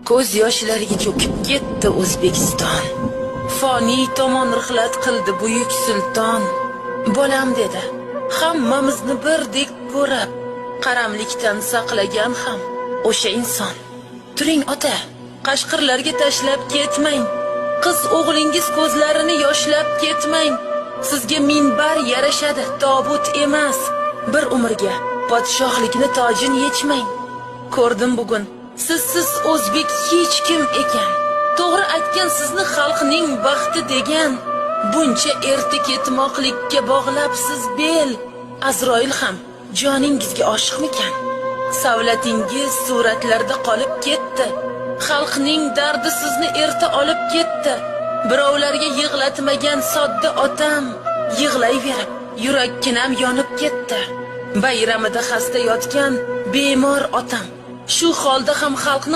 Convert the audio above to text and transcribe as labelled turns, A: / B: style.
A: Ko'z yoshlariga cho'kib ketdi O'zbekiston. Foniy tomon rihlat qildi buyuk sulton. Bolam dedi, hammamizni birdek ko'rib, qaramlikdan saqlagan ham o'sha inson. Turing ota, Qashqirlarga tashlab ketmang. Qiz o'g'lingiz ko'zlarini yoshlab ketmang. Sizga minbar yarashadi, tobut emas. Bir umrga podshohlikni tojini yechmang. Ko'rdim bugun, sizsiz o'zbek hech kim ekan. To'g'ri aytgan sizni xalqning baxti degan. Buncha erta ketmoqlikka bog'labsiz bel. Azroil ham joningizga oshiqmikan? Savlatingiz suratlarda qolib ketdi. Xalqning dardi sizni erta olib ketdi. Birovlarga yig'latmagan sodda otam yig'layverib yurakkinam yonib ketdi. Bayramida xasta yotgan bemor otam shu holda ham xalqni